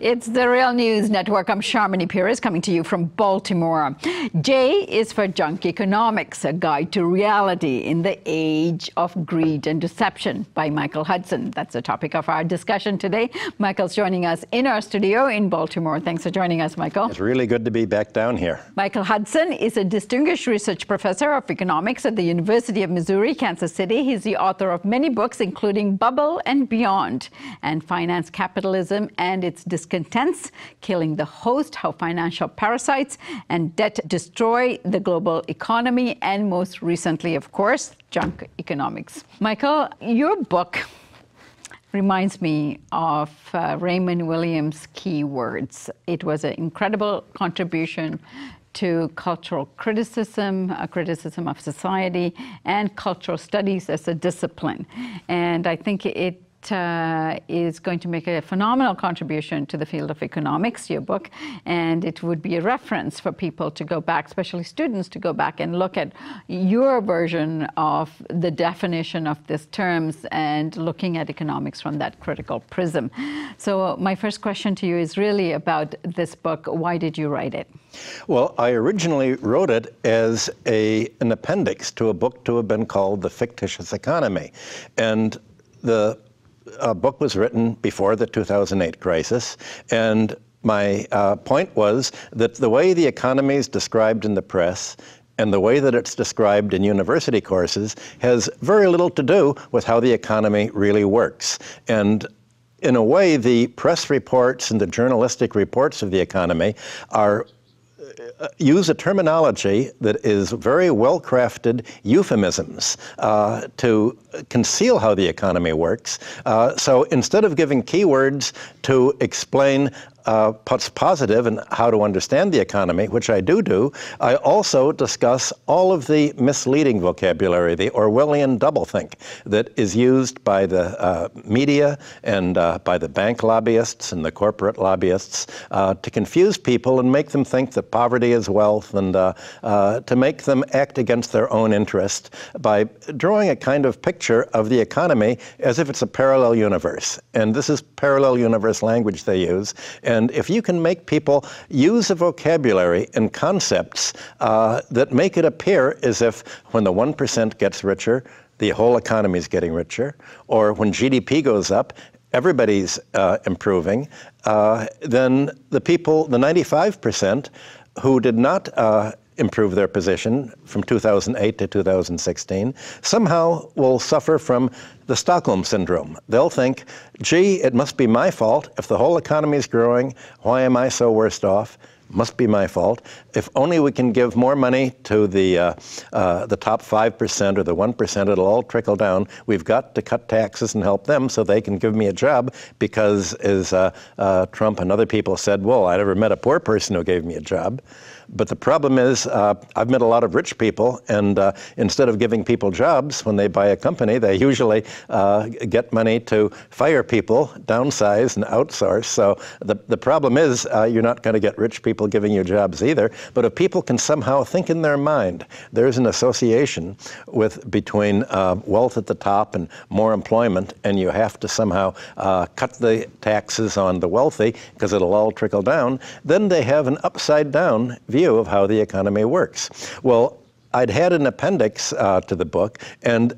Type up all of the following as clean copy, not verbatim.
It's the Real News Network. I'm Sharmini Pires coming to you from Baltimore. J is for Junk Economics, a guide to reality in the age of greed and deception by Michael Hudson. That's the topic of our discussion today. Michael's joining us in our studio in Baltimore. Thanks for joining us, Michael. It's really good to be back down here. Michael Hudson is a distinguished research professor of economics at the University of Missouri, Kansas City. He's the author of many books, including Bubble and Beyond, and Finance Capitalism and Its Discontents, Killing the Host, How Financial Parasites and Debt Destroy the Global Economy, and most recently, of course, Junk Economics. Michael, your book reminds me of Raymond Williams' Key Words. It was an incredible contribution to cultural criticism, a criticism of society, and cultural studies as a discipline. And I think it is going to make a phenomenal contribution to the field of economics, your book, and it would be a reference for people to go back, especially students, to go back and look at your version of the definition of these terms and looking at economics from that critical prism. So my first question to you is really about this book. Why did you write it? Well, I originally wrote it as an appendix to a book to have been called The Fictitious Economy. And the book was written before the 2008 crisis, and my point was that the way the economy is described in the press and the way that it's described in university courses has very little to do with how the economy really works. And in a way, the press reports and the journalistic reports of the economy use a terminology that is very well-crafted euphemisms to conceal how the economy works. So instead of giving keywords to explain what's positive and how to understand the economy, which I do, I also discuss all of the misleading vocabulary, the Orwellian doublethink that is used by the media and by the bank lobbyists and the corporate lobbyists to confuse people and make them think that poverty is wealth, and to make them act against their own interest by drawing a kind of picture of the economy as if it's a parallel universe. And this is parallel universe language they use. And if you can make people use a vocabulary and concepts that make it appear as if when the 1% gets richer, the whole economy is getting richer, or when GDP goes up, everybody's improving, then the people, the 95% who did not improve their position from 2008 to 2016, somehow will suffer from the Stockholm Syndrome. They'll think, gee, it must be my fault. If the whole economy is growing, why am I so worst off? Must be my fault. If only we can give more money to the top 5% or the 1%, it'll all trickle down. We've got to cut taxes and help them so they can give me a job because, as Trump and other people said, well, I never met a poor person who gave me a job. But the problem is, I've met a lot of rich people, and instead of giving people jobs when they buy a company, they usually get money to fire people, downsize, and outsource. So the problem is, you're not going to get rich people giving you jobs either. But if people can somehow think in their mind, there's an association between wealth at the top and more employment, and you have to somehow cut the taxes on the wealthy because it'll all trickle down, then they have an upside-down view of how the economy works. Well, I'd had an appendix to the book, and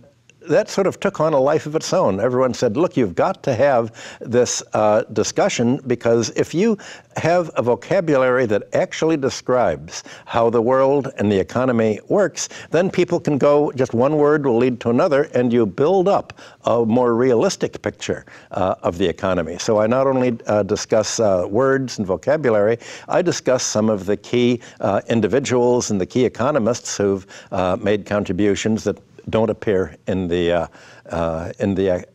that sort of took on a life of its own. Everyone said, look, you've got to have this discussion, because if you have a vocabulary that actually describes how the world and the economy works, then people can go, just one word will lead to another, and you build up a more realistic picture of the economy. So I not only discuss words and vocabulary, I discuss some of the key individuals and the key economists who've made contributions that don't appear in the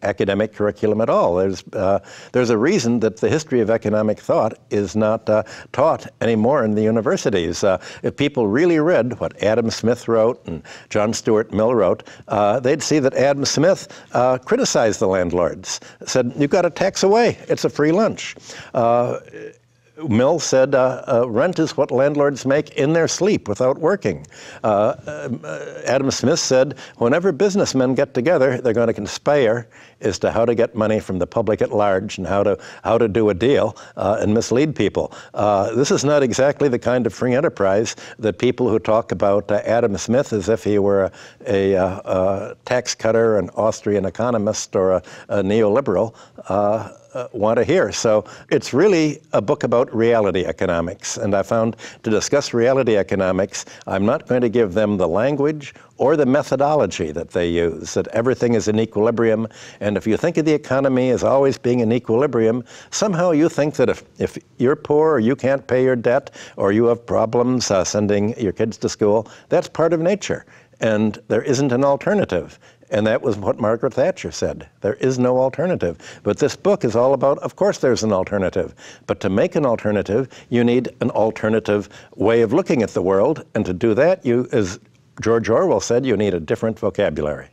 academic curriculum at all. There's a reason that the history of economic thought is not taught anymore in the universities. If people really read what Adam Smith wrote and John Stuart Mill wrote, they'd see that Adam Smith criticized the landlords, said, you've got to tax away, it's a free lunch. Mill said rent is what landlords make in their sleep without working. Adam Smith said whenever businessmen get together, they're going to conspire as to how to get money from the public at large and how to do a deal and mislead people. This is not exactly the kind of free enterprise that people who talk about Adam Smith as if he were a tax cutter, an Austrian economist, or a neoliberal want to hear. So it's really a book about reality economics. And I found to discuss reality economics, I'm not going to give them the language or the methodology that they use, that everything is in equilibrium. And if you think of the economy as always being in equilibrium, somehow you think that if you're poor or you can't pay your debt or you have problems sending your kids to school, that's part of nature. And there isn't an alternative. And that was what Margaret Thatcher said. There is no alternative. But this book is all about, of course there's an alternative. But to make an alternative, you need an alternative way of looking at the world. And to do that, you, as George Orwell said, you need a different vocabulary.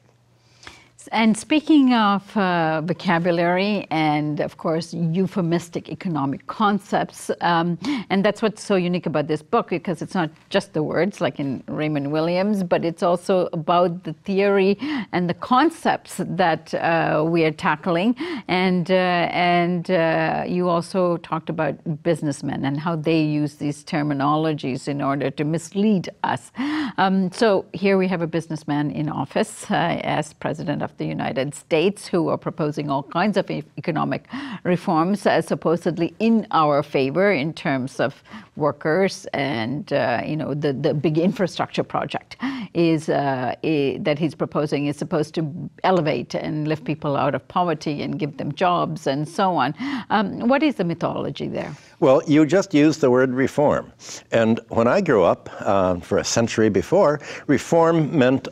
And speaking of vocabulary and, of course, euphemistic economic concepts, and that's what's so unique about this book, because it's not just the words like in Raymond Williams, but it's also about the theory and the concepts that we are tackling. And you also talked about businessmen and how they use these terminologies in order to mislead us. So here we have a businessman in office as president of the United States who are proposing all kinds of economic reforms supposedly in our favor in terms of workers and the big infrastructure project that he's proposing is supposed to elevate and lift people out of poverty and give them jobs and so on. What is the mythology there? Well, you just used the word reform. And when I grew up, for a century before, reform meant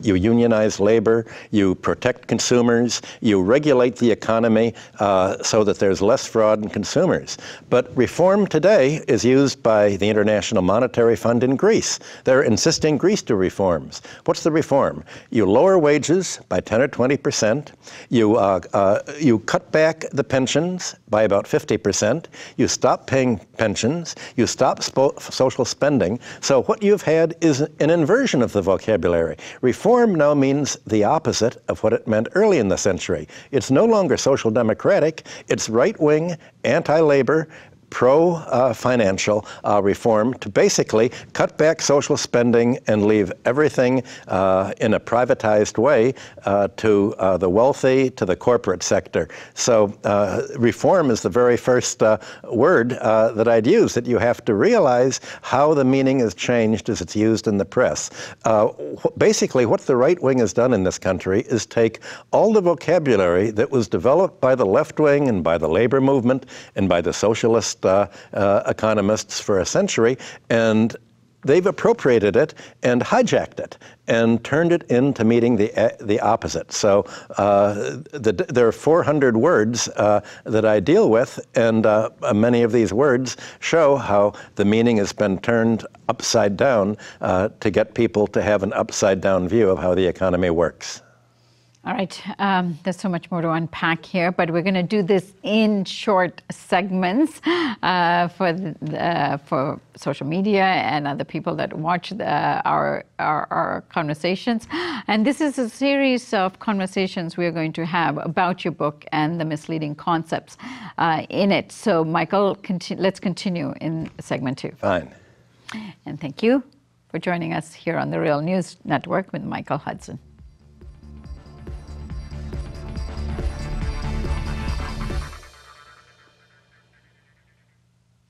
you unionize labor, you protect consumers, you regulate the economy so that there's less fraud in consumers. But reform today is used by the International Monetary Fund in Greece. They're insisting Greece do reforms. What's the reform? You lower wages by 10 or 20%. You cut back the pensions by about 50%. You stop paying pensions. You stop social spending. So what you've had is an inversion of the vocabulary. Reform now means the opposite of what it meant early in the century. It's no longer social democratic. It's right-wing, anti-labor, pro-financial reform to basically cut back social spending and leave everything in a privatized way to the wealthy, to the corporate sector. So reform is the very first word that I'd use, that you have to realize how the meaning has changed as it's used in the press. Basically, what the right wing has done in this country is take all the vocabulary that was developed by the left wing and by the labor movement and by the socialist economists for a century, and they've appropriated it and hijacked it and turned it into meaning the opposite. So there are 400 words that I deal with, and many of these words show how the meaning has been turned upside down to get people to have an upside down view of how the economy works. All right, there's so much more to unpack here, but we're going to do this in short segments for social media and other people that watch our conversations. And this is a series of conversations we're going to have about your book and the misleading concepts in it. So, Michael, let's continue in segment 2. Fine. And thank you for joining us here on the Real News Network with Michael Hudson.